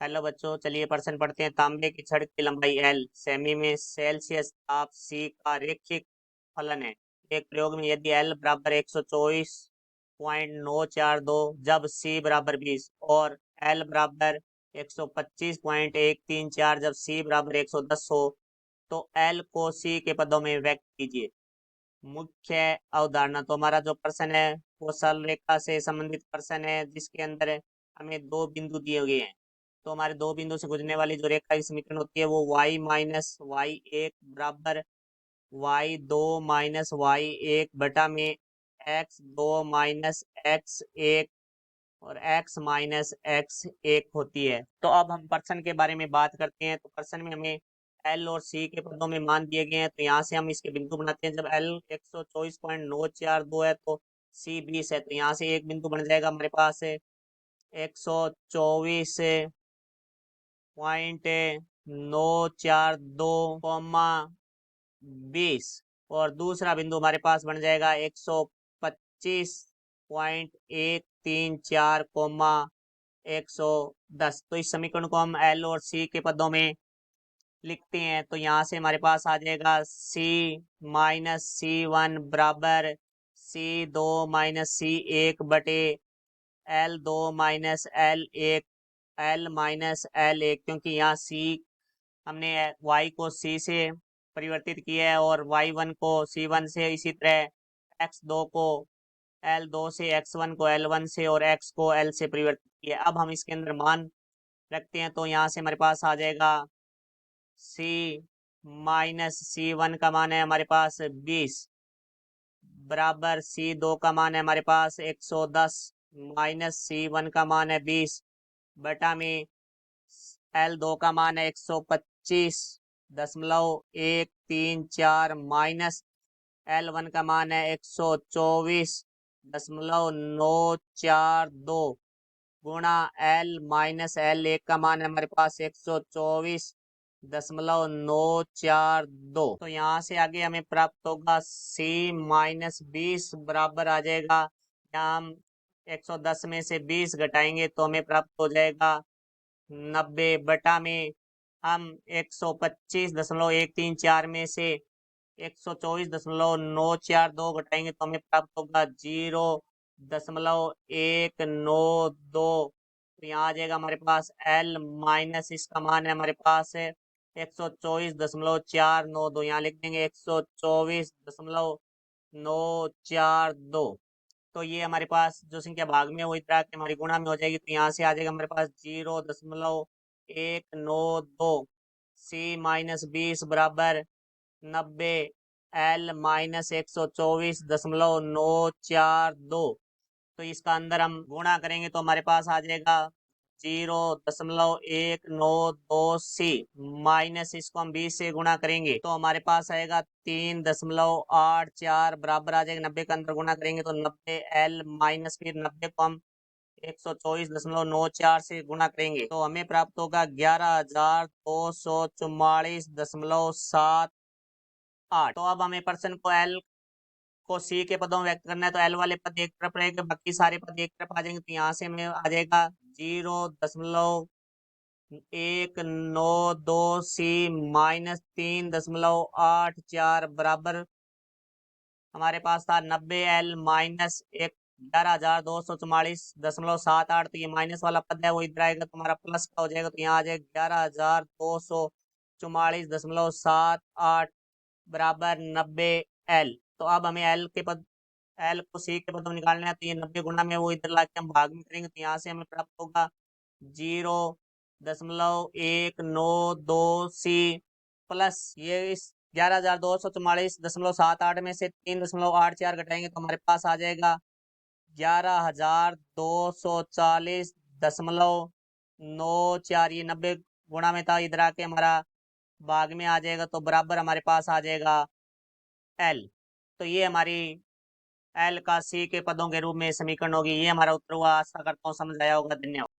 Hello बच्चों, चलिए प्रश्न पढ़ते हैं। तांबे की छड़ की लंबाई L सेमी में सेल्सियस ताप C का रैखिक फलन है। एक प्रयोग में यदि L बराबर 124.942 जब C बराबर 20 और L बराबर 125.134 जब C बराबर 110 हो तो L को C के पदों में व्यक्त कीजिए। मुख्य अवधारणा। तो हमारा जो प्रश्न है वो सरल रेखा से संबंधित प्रश्न है, जिसके अंदर हमें दो बिंदु दिए गए हैं। तो हमारे दो बिंदु से गुजरने वाली जो रेखा की समीकरण होती है वो y माइनस वाई एक बराबर y2 माइनस वाई एक बटा में x2 माइनस x एक और x माइनस x एक होती है। तो अब हम प्रश्न के बारे में बात करते हैं। तो प्रश्न में हमें L और C के पदों में मान दिए गए हैं, तो यहाँ से हम इसके बिंदु बनाते हैं। जब L 124.942 है तो C 20 है, तो यहाँ से एक बिंदु बन जाएगा हमारे पास 124.942, और दूसरा बिंदु हमारे पास बन जाएगा 125.134, 110। तो इस समीकरण को हम L और C के पदों में लिखते हैं। तो यहाँ से हमारे पास आ जाएगा C माइनस C1 बराबर C2 माइनस C1 बटे L2 minus L1 L minus L1, क्योंकि यहाँ C हमने y को C से परिवर्तित किया है और y1 को C1 से, इसी तरह x2 को L2 से, x1 को L1 से और x को L से परिवर्तित किया। अब हम इसके अंदर मान रखते हैं। तो यहाँ से हमारे पास आ जाएगा C माइनस C1 का मान है हमारे पास 20 बराबर C2 का मान है हमारे पास 110 माइनस C1 का मान है 20 बटा में L2 का मान है 125.134 माइनस L1 का मान है 124.942 गुणा L माइनस L1 का मान है हमारे पास 124.942। तो यहाँ से आगे हमें प्राप्त होगा C माइनस 20 बराबर आ जाएगा, यहाँ हम 110 में से 20 घटाएंगे तो हमें प्राप्त हो जाएगा 90 बटा में हम 125.134 में से 124.942 घटाएंगे तो हमें प्राप्त होगा 0.192। तो यहाँ आ जाएगा हमारे पास L माइनस इसका मान है हमारे पास 124.492, यहाँ लिख देंगे 124.942। तो ये हमारे पास जो संख्या भाग में है वो इस तरह की हमारी गुणा में हो जाएगी। तो यहाँ से आ जाएगा हमारे पास 0.192 C माइनस 20 बराबर 90 L माइनस 124.942। तो इसका अंदर हम गुणा करेंगे तो हमारे पास आ जाएगा 0.192 C माइनस इसको हम 20 से गुणा करेंगे तो हमारे पास आएगा 3.84 बराबर आ जाएगा 90 का अंदर गुणा करेंगे तो 90 L माइनस फिर 90 को हम 124.94 से गुणा करेंगे तो हमें प्राप्त होगा 11,244.78। तो अब हमें प्रश्न को L को C के पदों में व्यक्त करना है। तो L वाले पद एक तरफ रहेंगे, बाकी सारे पद एक तरफ आ जाएंगे। तो यहाँ से हमें आ जाएगा 0.192 C माइनस 3.84 बराबर हमारे पास था 90 L माइनस 11,244.78। तो ये माइनस वाला पद है वो इधर आएगा तो हमारा प्लस का हो जाएगा। तो यहाँ आ जाएगा 11,244.78 बराबर 90 L। तो अब हमें L को C के पद में निकालना है। तो ये 90 गुणा में वो इधर लाके हम भाग में करेंगे तो यहाँ से हमें प्राप्त होगा 0.192C प्लस ये इस 11,244.78 में से 3.84 घटाएंगे तो हमारे पास आ जाएगा 11,240.94। ये 90 गुणा में था, इधर आके हमारा भाग में आ जाएगा तो बराबर हमारे पास आ जाएगा L। तो ये हमारी L का C के पदों के रूप में समीकरण होगी। ये हमारा उत्तर हुआ। आशा करता हूँ समझ आया होगा। धन्यवाद।